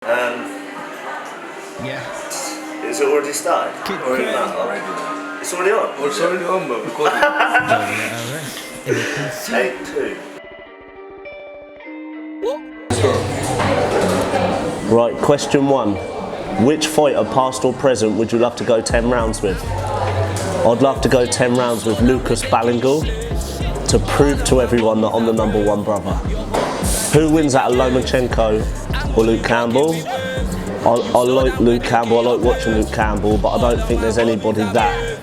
Yeah. Is it already started? It's already on? Oh, it's already on, but recording. Take two. Right, question one. Which fighter, past or present, would you love to go 10 rounds with? I'd love to go 10 rounds with Lucas Ballingal to prove to everyone that I'm the #1 brother. Who wins out of Lomachenko or Luke Campbell? I like Luke Campbell, I like watching Luke Campbell, but I don't think there's anybody that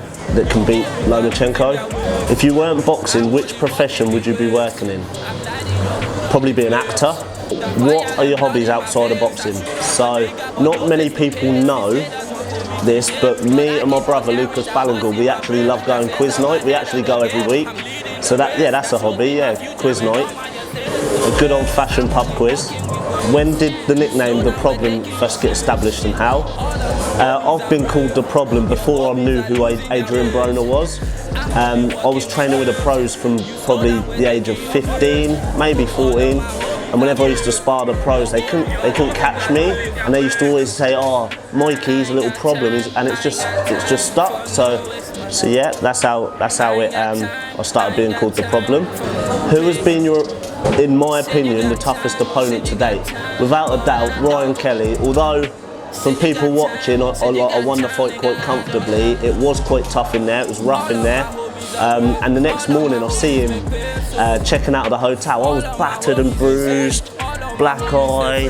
can beat Lomachenko. If you weren't boxing, which profession would you be working in? Probably be an actor. What are your hobbies outside of boxing? So, not many people know this, but me and my brother Lucas Ballingal, we actually love going quiz night. We actually go every week. So that's a hobby, quiz night. A good old-fashioned pub quiz. When did the nickname The Problem first get established and how? I've been called The Problem before I knew who Adrian Broner was. I was training with the pros from probably the age of 15, maybe 14. And whenever I used to spar the pros, they couldn't catch me, and they used to always say, "Oh, Mikey's a little problem," and it's just stuck. So yeah, that's how I started being called The Problem. Who has been in my opinion, the toughest opponent to date? Without a doubt, Ryan Kelly. Although from people watching, I won the fight quite comfortably. It was quite tough in there. It was rough in there. And the next morning I see him checking out of the hotel. I was battered and bruised, black eye,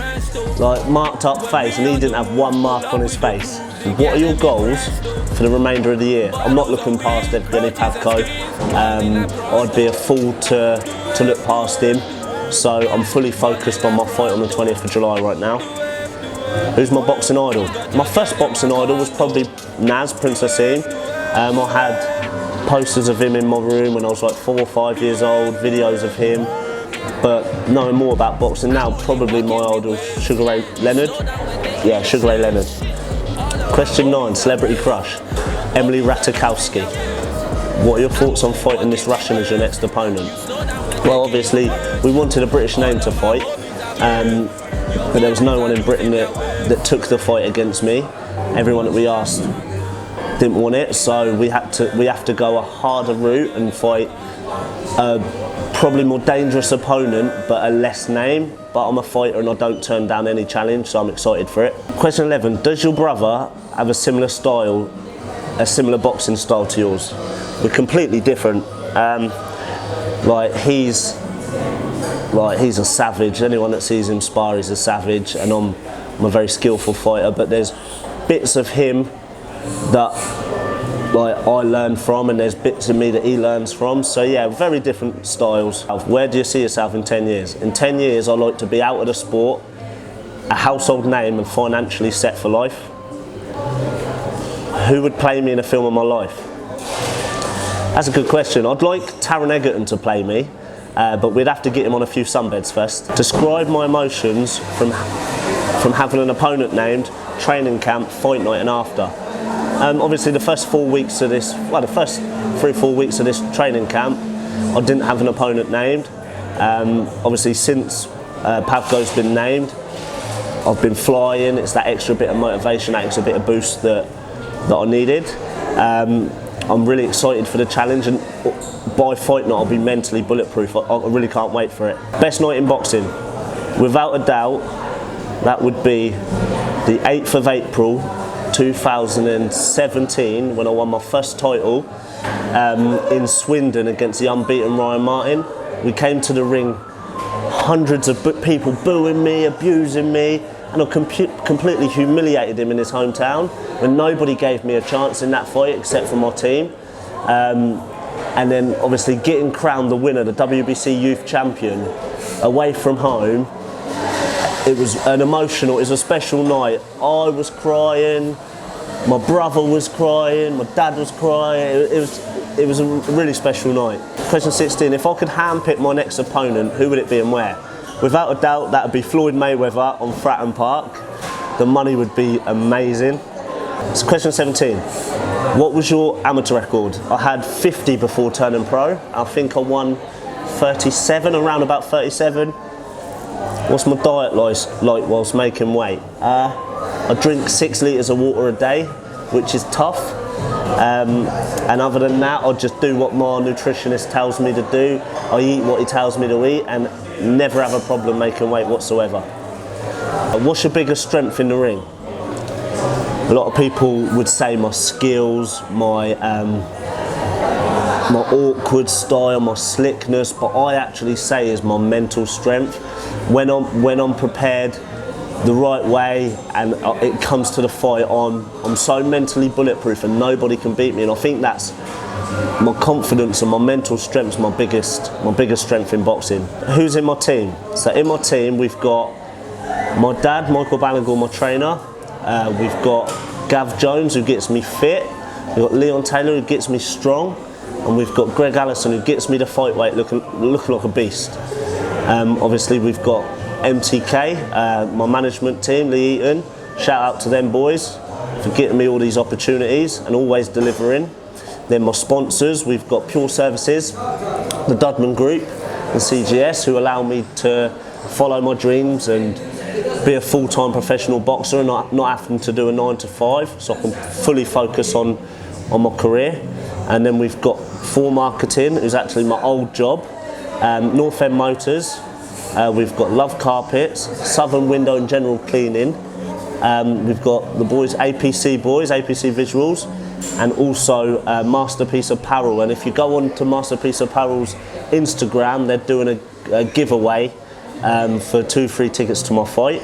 like marked up face, and he didn't have one mark on his face. What are your goals for the remainder of the year? I'm not looking past Evgeny Pavko. I'd be a fool to look past him. So I'm fully focused on my fight on the 20th of July right now. Who's my boxing idol? My first boxing idol was probably Naz, Prince Hassim. I had posters of him in my room when I was like 4 or 5 years old, videos of him, but knowing more about boxing now, probably my idol, Sugar Ray Leonard. Yeah, Sugar Ray Leonard. Question 9, celebrity crush, Emily Ratajkowski. What are your thoughts on fighting this Russian as your next opponent? Well, obviously, we wanted a British name to fight, but there was no one in Britain that took the fight against me. Everyone that we asked didn't want it, so we have to go a harder route and fight a probably more dangerous opponent, but a less name. But I'm a fighter and I don't turn down any challenge, so I'm excited for it. Question 11, does your brother have a similar boxing style to yours? We're completely different. He's a savage. Anyone that sees him spar is a savage, and I'm a very skillful fighter, but there's bits of him that I learn from, and there's bits of me that he learns from. So yeah, very different styles. Where do you see yourself in 10 years? In 10 years, I'd like to be out of the sport, a household name, and financially set for life. Who would play me in a film of my life? That's a good question. I'd like Taron Egerton to play me, but we'd have to get him on a few sunbeds first. Describe my emotions from having an opponent named, training camp, fight night and after. Obviously the first 4 weeks of this, the first 3 or 4 weeks of this training camp, I didn't have an opponent named. Obviously since Pavko's been named, I've been flying. It's that extra bit of motivation, that extra bit of boost that I needed. I'm really excited for the challenge, and by fight night I'll be mentally bulletproof. I really can't wait for it. Best night in boxing? Without a doubt, that would be the 8th of April 2017, when I won my first title in Swindon against the unbeaten Ryan Martin. We came to the ring, hundreds of people booing me, abusing me, and I completely humiliated him in his hometown when nobody gave me a chance in that fight except for my team. And then obviously getting crowned the winner, the WBC Youth Champion, away from home. It was it was a special night. I was crying, my brother was crying, my dad was crying. It was a really special night. Question 16, if I could handpick my next opponent, who would it be and where? Without a doubt, that would be Floyd Mayweather on Fratton Park. The money would be amazing. So question 17, what was your amateur record? I had 50 before turning pro. I think I won 37, around about 37. What's my diet like whilst making weight? I drink 6 litres of water a day, which is tough. And other than that, I just do what my nutritionist tells me to do. I eat what he tells me to eat and never have a problem making weight whatsoever. What's your biggest strength in the ring? A lot of people would say my skills, my awkward style, my slickness, but I actually say is my mental strength. When I'm prepared the right way and it comes to the fight, I'm so mentally bulletproof and nobody can beat me, and I think that's my confidence and my mental strength is my biggest strength in boxing. Who's in my team? So in my team we've got my dad, Michael Ballingall, my trainer. We've got Gav Jones, who gets me fit. We've got Leon Taylor, who gets me strong. And we've got Greg Allison, who gets me the fight weight looking like a beast. Obviously we've got MTK, my management team, Lee Eaton. Shout out to them boys for getting me all these opportunities and always delivering. Then my sponsors, we've got Pure Services, the Dudman Group and CGS, who allow me to follow my dreams and be a full-time professional boxer and not having to do a 9 to 5, so I can fully focus on my career. And then we've got 4 Marketing, who's actually my old job, North End Motors, we've got Love Carpets, Southern Window and General Cleaning, we've got the boys APC-Visuals, and also Masterpiece Apparel. And if you go on to Masterpiece Apparel's Instagram, they're doing a giveaway for 2 free tickets to my fight.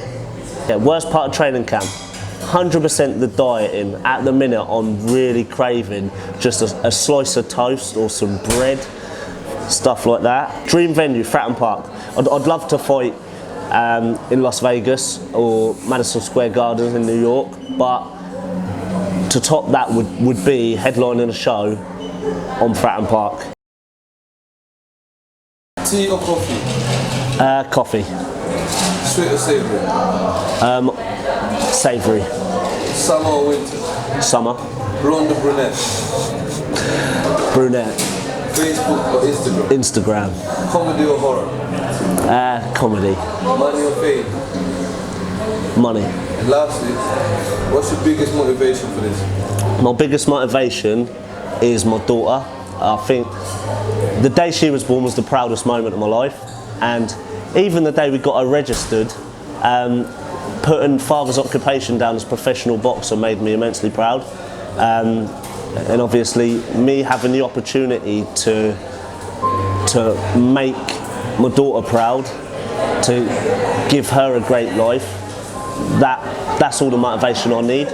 Yeah, worst part of training camp, 100% the dieting. At the minute I'm really craving just a slice of toast or some bread, stuff like that. Dream venue, Fratton Park. I'd love to fight in Las Vegas or Madison Square Garden in New York, but to top that would be headlining a show on Fratton Park. Tea or coffee? Coffee. Sweet or savoury? Savoury. Summer or winter? Summer. Blonde or brunette? Brunette. Facebook or Instagram? Instagram. Comedy or horror? Comedy. Money or fame? Money. And lastly, what's your biggest motivation for this? My biggest motivation is my daughter. I think the day she was born was the proudest moment of my life, and even the day we got her registered, putting father's occupation down as professional boxer made me immensely proud. And obviously me having the opportunity to make my daughter proud, to give her a great life, that's all the motivation I need.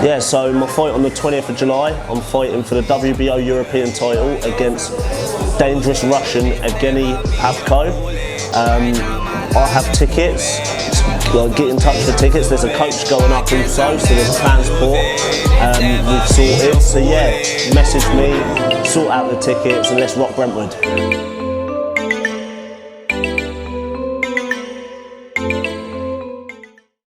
Yeah, so my fight on the 20th of July, I'm fighting for the WBO European title against dangerous Russian Evgeny Pavko. I have tickets. Get in touch for tickets. There's a coach going up also, so there's transport. We've sorted. So yeah, message me, sort out the tickets, and let's rock Brentwood.